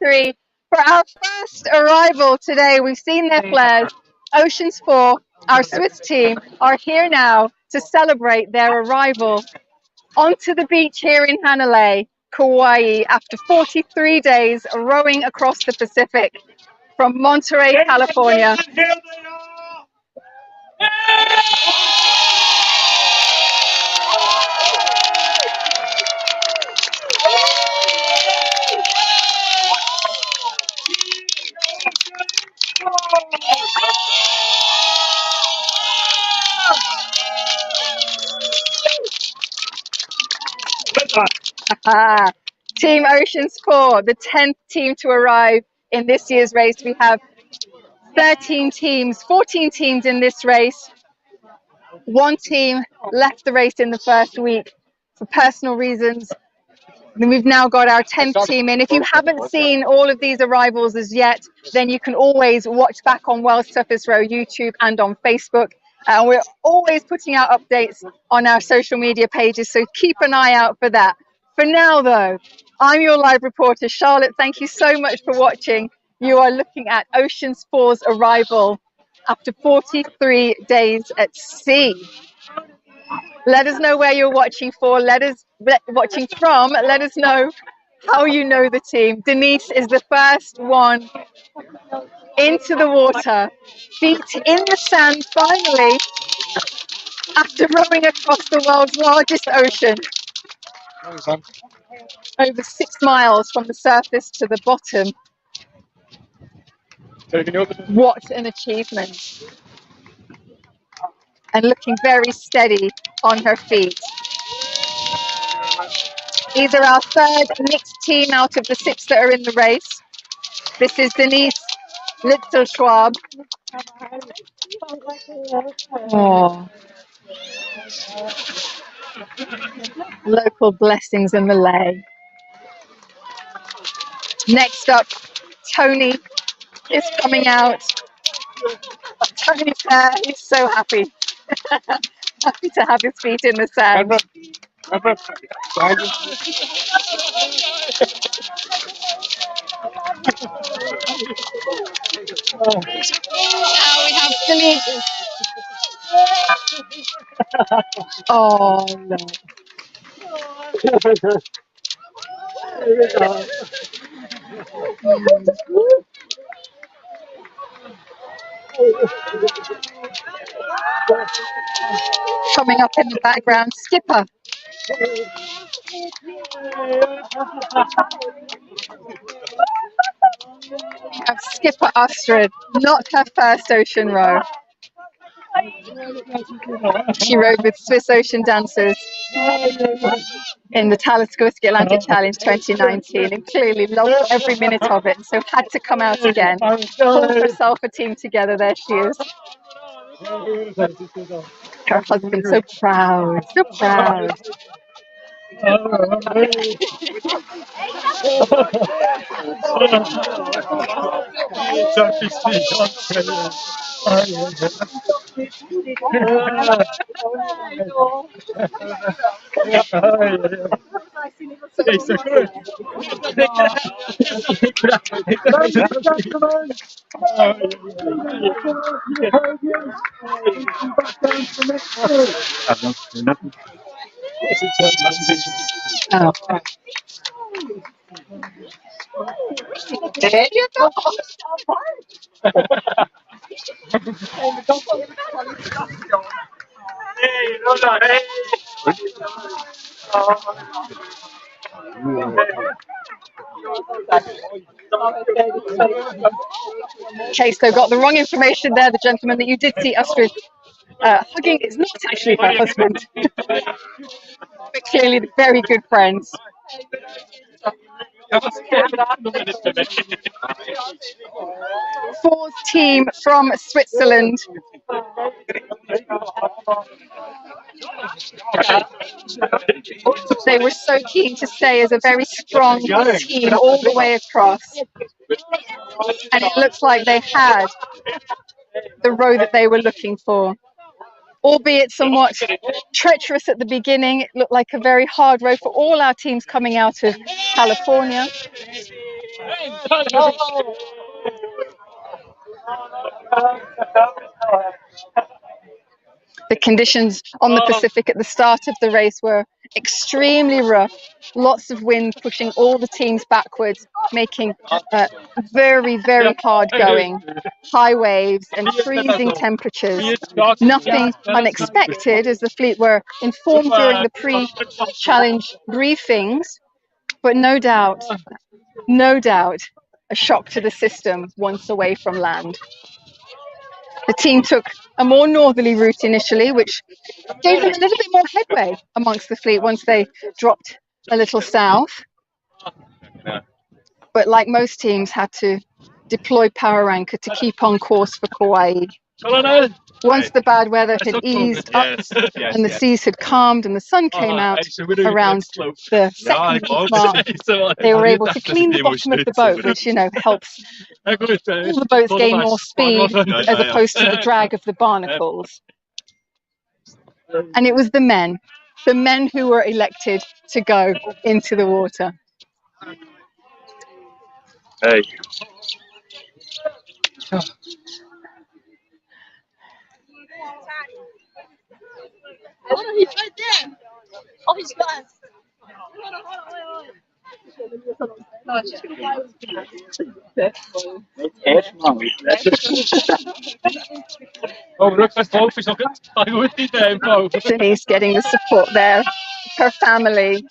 43. For our first arrival today, we've seen their flares. Oceans 4, our Swiss team, are here now to celebrate their arrival onto the beach here in Hanalei, Kauai, after 43 days rowing across the Pacific from Monterey, California. Team Oceans 4, the 10th team to arrive in this year's race. We have 13 teams, 14 teams in this race. One team left the race in the first week for personal reasons. And we've now got our 10th team in. If you haven't seen all of these arrivals as yet, then you can always watch back on World's Toughest Row YouTube and on Facebook. We're always putting out updates on our social media pages, so keep an eye out for that. For now, though, I'm your live reporter, Charlotte. Thank you so much for watching. You are looking at Oceans 4's arrival after 43 days at sea. Let us know where you're watching from. Let us know how you know the team. Denise is the first one into the water, feet in the sand finally, after rowing across the world's largest ocean. Over 6 miles from the surface to the bottom. What an achievement. And looking very steady on her feet. These are our third mixed team out of the 6 that are in the race. This is Denise Litzelschwab. Oh. Local blessings in Malay. Next up, Tony is coming out. Tony's there, he's so happy. Happy to have his feet in the sand. Now we have Denise. Oh no. Coming up in the background, Skipper. We have Skipper Astrid, not her first ocean row. She rowed with Swiss Ocean Dancers in the Talisker Atlantic Challenge 2019 and clearly loved every minute of it, so had to come out again. Pulled herself a team together, there she is. Her husband, so proud, so proud. Oh. There you go. Okay, so got the wrong information there. The gentleman that you did see Astrid hugging is not actually her husband, but clearly very good friends. Fourth team from Switzerland. They were so keen to stay as a very strong team all the way across. And it looks like they had the row that they were looking for. Albeit somewhat treacherous at the beginning, it looked like a very hard row for all our teams coming out of California. The conditions on the Pacific at the start of the race were extremely rough, lots of wind pushing all the teams backwards, making very, very hard going, high waves and freezing temperatures. Nothing unexpected, as the fleet were informed during the pre-challenge briefings, but no doubt, a shock to the system once away from land. The team took a more northerly route initially, which gave them a little bit more headway amongst the fleet once they dropped a little south. But like most teams, had to deploy power anchor to keep on course for Kauai. Once the bad weather had eased up and the seas had calmed and the sun came out around the second mark, they were able to clean the bottom of the boat, which, you know, helps all the boats gain more speed as opposed to the drag of the barnacles. And it was the men who were elected to go into the water. Hey. Oh, no, he's right there. Oh, he's gone. Denise getting the support there, her family.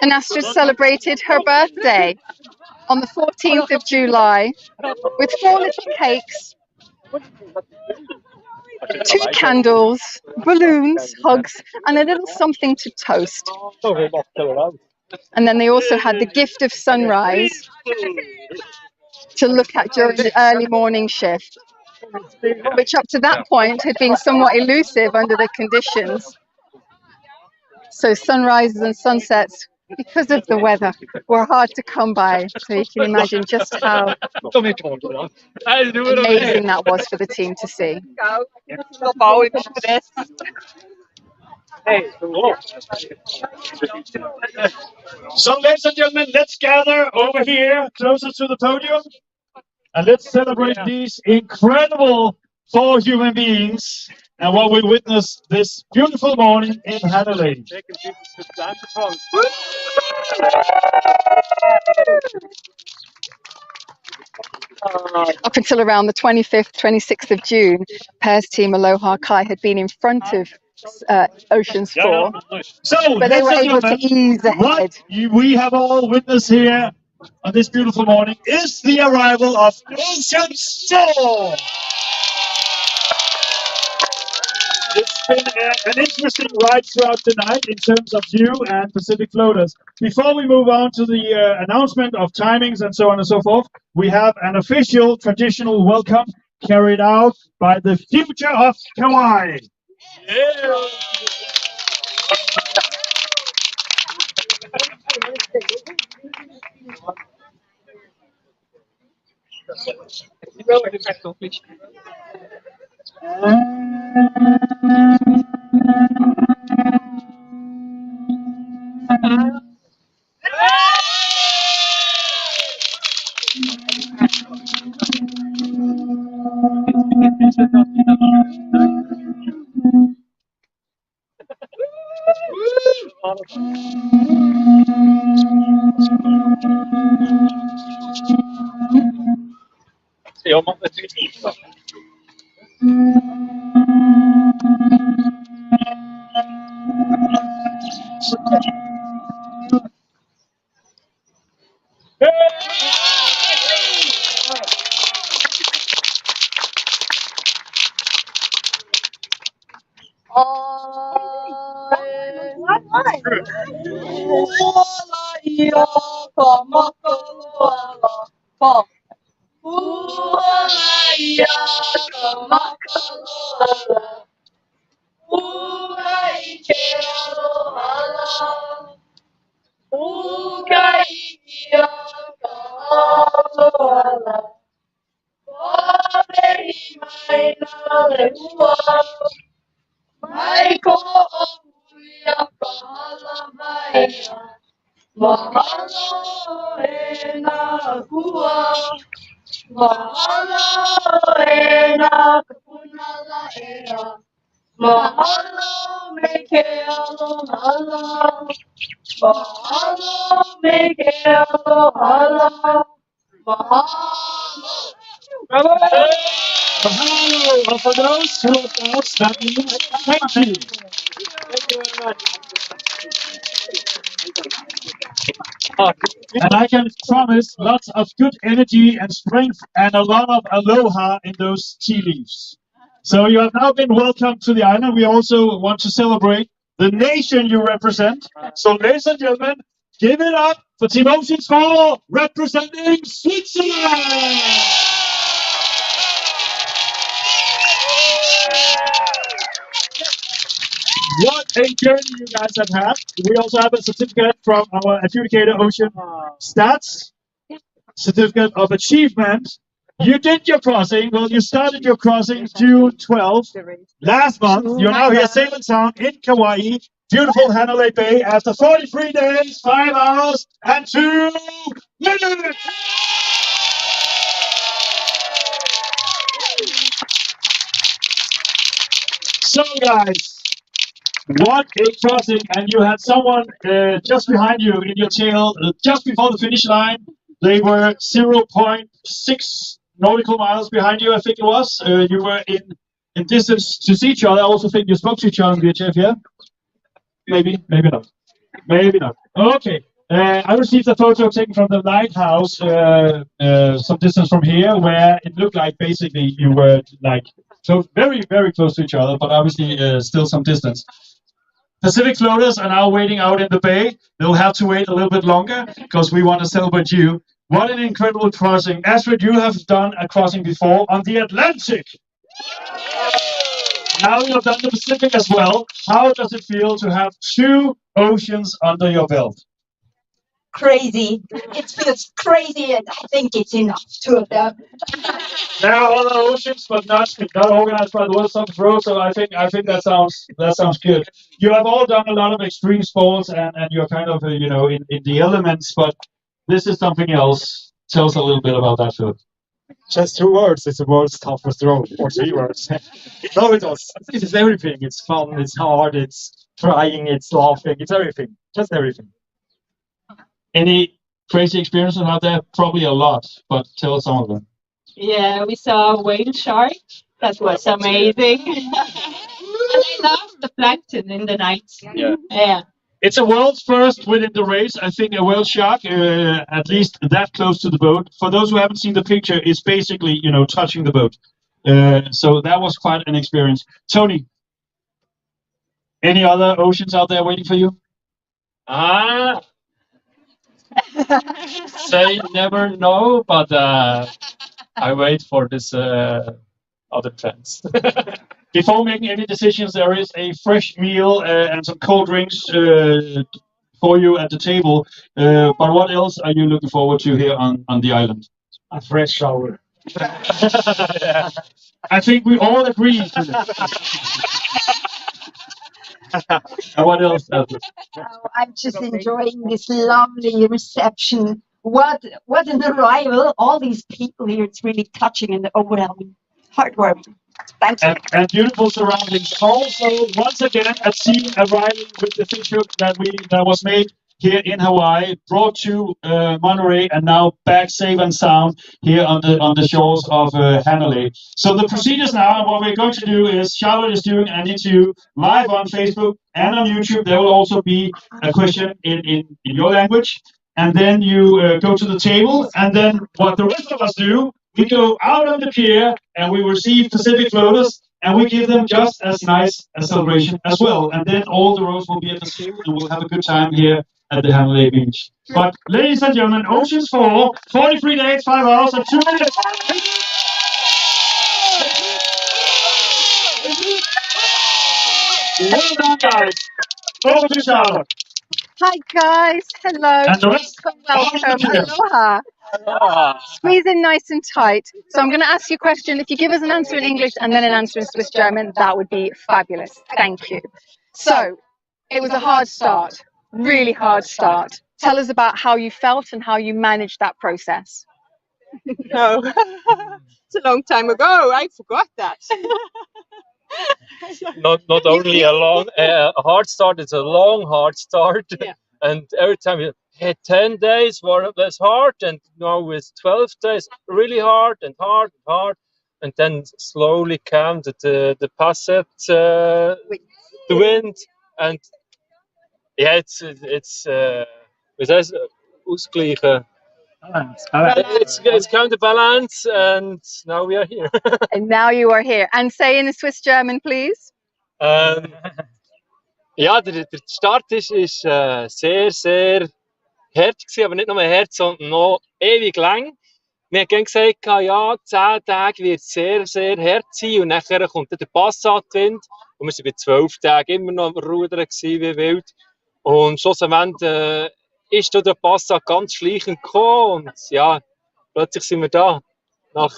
And Astrid celebrated her birthday on the 14th of July with 4 little cakes, 2 candles, balloons, hugs, and a little something to toast. And then they also had the gift of sunrise to look at during the early morning shift, which up to that point had been somewhat elusive under the conditions. So sunrises and sunsets, because of the weather, were hard to come by. So you can imagine just how amazing that was for the team to see. So, ladies and gentlemen, let's gather over here, closer to the podium, and let's celebrate these incredible 4 human beings and what we witnessed this beautiful morning in Hanalei. Up until around the 25th, 26th of June, Pairs Team Aloha Kai had been in front of Oceans 4, So, but they were able to ease ahead. what we have all witnessed here on this beautiful morning is the arrival of Oceans 4. It's been an interesting ride throughout the night in terms of you and Pacific Floaters. Before we move on to the announcement of timings and so on and so forth, we have an official traditional welcome carried out by the future of Kauai. Yeah. Mahalo e nā kua. Mahalo e nā kapunala ea. Mahalo me ke alohala. Mahalo me ke alohala. Mahalo. Mahalo. And for those who have asked, that means thank you. Thank you very much. And I can promise lots of good energy and strength and a lot of aloha in those tea leaves. So you have now been welcomed to the island. We also want to celebrate the nation you represent. So ladies and gentlemen, give it up for Team Oceans 4 representing Switzerland! What a journey you guys have had. We also have a certificate from our adjudicator Ocean Stats. Certificate of achievement. You did your crossing. Well, you started your crossing June 12th last month. You're now here safe and sound in Kauai, beautiful Hanalei Bay after 43 days, 5 hours, and 2 minutes. So, guys, what a crossing! And you had someone just behind you in your tail, just before the finish line. They were 0.6 nautical miles behind you, I think it was. You were in distance to see each other. I also think you spoke to each other in VHF, yeah? Maybe not. Maybe not. Okay. I received a photo taken from the lighthouse some distance from here, where it looked like basically you were like so very, very close to each other, but obviously still some distance. Pacific floaters are now waiting out in the bay. They'll have to wait a little bit longer because we want to celebrate you. What an incredible crossing. Astrid, you have done a crossing before on the Atlantic. Now you've done the Pacific as well. How does it feel to have 2 oceans under your belt? Crazy. It feels crazy, and I think it's enough, 2 of them. There are other oceans, but not organized by the World Surface Road. So I think that sounds good. You have all done a lot of extreme sports, and you're kind of in the elements. But this is something else. Tell us a little bit about that, Philip. Just 2 words. It's the world's toughest road, or 3 words. No, it's everything. It's fun. It's hard. It's trying. It's laughing. It's everything. Just everything. Any crazy experiences out there? Probably a lot, but tell us some of them. Yeah, we saw a whale shark. That was amazing. And I loved the plankton in the night. Yeah. It's a world's first within the race. I think a whale shark, at least that close to the boat. For those who haven't seen the picture, it's basically, touching the boat. So that was quite an experience. Tony, any other oceans out there waiting for you? Say never know, but I wait for this other chance. Before making any decisions, there is a fresh meal and some cold drinks for you at the table. But what else are you looking forward to here on the island? A fresh shower. Yeah. I think we all agree to that. And what else? Oh, I'm just enjoying this lovely reception. What an arrival! All these people here, it's really touching and overwhelming, heartwarming. Thank you. And beautiful surroundings. Also, once again, a team arriving with the fish hook that was made here in Hawaii, brought to Monterey, and now back safe and sound here on the shores of Hanalei. So the procedures now, and what we're going to do is Charlotte is doing an interview live on Facebook and on YouTube. There will also be a question in your language, and then you go to the table, and then what the rest of us do, we go out on the pier and we receive Pacific floaters, and we give them just as nice a celebration as well. And then all the rows will be at the table, and we'll have a good time here at the Hanalei Beach. But ladies and gentlemen, Oceans 4, 43 days, 5 hours, and 2 minutes. Well done, guys. Over to Charlotte. Hi guys, hello. And the rest. Welcome. Aloha. Squeeze in nice and tight. So I'm going to ask you a question. If you give us an answer in English and then an answer in Swiss German, that would be fabulous. Thank you. So it was a hard start, really hard start. Tell us about how you felt and how you managed that process. No, it's a long time ago. I forgot that. Not only a long a hard start, it's a long hard start. Yeah. And every time you had 10 days was hard, and now with 12 days really hard and hard and hard, and then slowly came the passage, the wind, and yeah, it's wie heißt ausgleichen. It's come to balance, and now we are here. And now you are here. And say in Swiss German, please. Ja, der Start ist sehr, sehr hart gewesen, aber nicht nur hart, sondern noch ewig lang. Wir haben gerne gesagt, ja, 10 Tage wird sehr, sehr hart sein und nachher kommt dann der Passatwind und wir waren bei 12 Tagen immer noch am Rudern gewesen, wie wild. Und schlussendlich ist der Passat ganz schleichend gekommen und ja, plötzlich sind wir da. Nach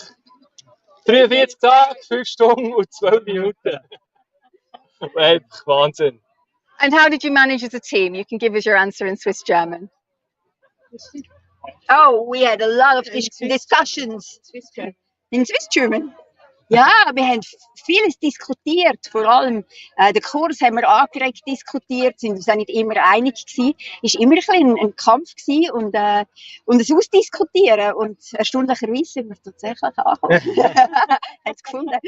43 Tagen, 5 Stunden und 12 Minuten. Einfach Wahnsinn. And how did you manage as a team? You can give us your answer in Swiss German. Oh, we had a lot of discussions in Swiss German. Ja, wir haben vieles diskutiert. Vor allem den Kurs haben wir angeregt diskutiert, sind uns auch nicht immer einig gewesen. Ist immer ein bisschen ein Kampf gewesen und es ausdiskutieren. Und erstaunlicherweise sind wir tatsächlich angekommen. Hat's gefunden.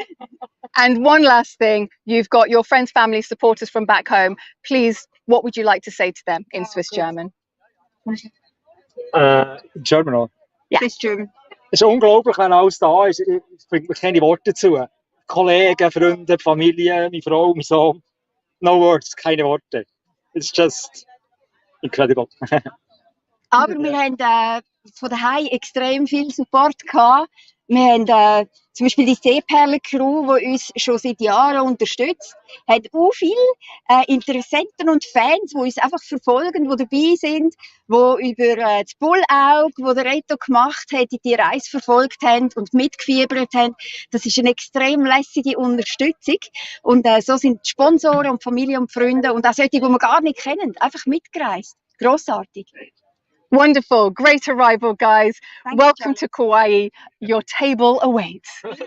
And one last thing, you've got your friends, family, supporters from back home. Please, what would you like to say to them in Swiss German? German auch. Ja. Swiss German. Es ist unglaublich, wenn alles da ist. Ich finde mir keine Worte dazu. Kollegen, Freunde, Familie, meine Frau, mein Sohn. No words, keine Worte. It's just incredible. Aber wir haben von daheim extrem viel Support gehabt. Wir haben zum Beispiel die Seeperlen-Crew, die uns schon seit Jahren unterstützt, hat auch viele Interessenten und Fans, die uns einfach verfolgen, die dabei sind, die über das Bullaug, das der Reto gemacht hat, die Reise verfolgt haben und mitgefiebert haben. Das ist eine extrem lässige Unterstützung. Und so sind die Sponsoren und Familie und Freunde und auch solche, die wir gar nicht kennen, einfach mitgereist. Grossartig. Wonderful. Great arrival, guys. Thank Welcome you, to Kauai. Your table awaits. Yeah, thank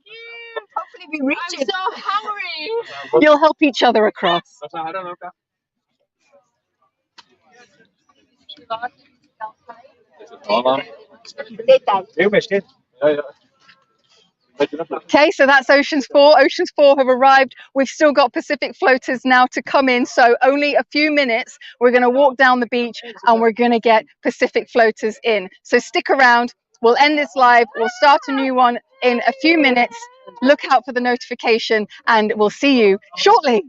you. Hopefully we reach I'm it. so hungry. You'll help each other across. Detail. Okay, so that's Oceans 4. Oceans 4 have arrived. We've still got Pacific floaters now to come in. So only a few minutes, we're going to walk down the beach and we're going to get Pacific floaters in. So stick around. We'll end this live. We'll start a new one in a few minutes. Look out for the notification and we'll see you shortly.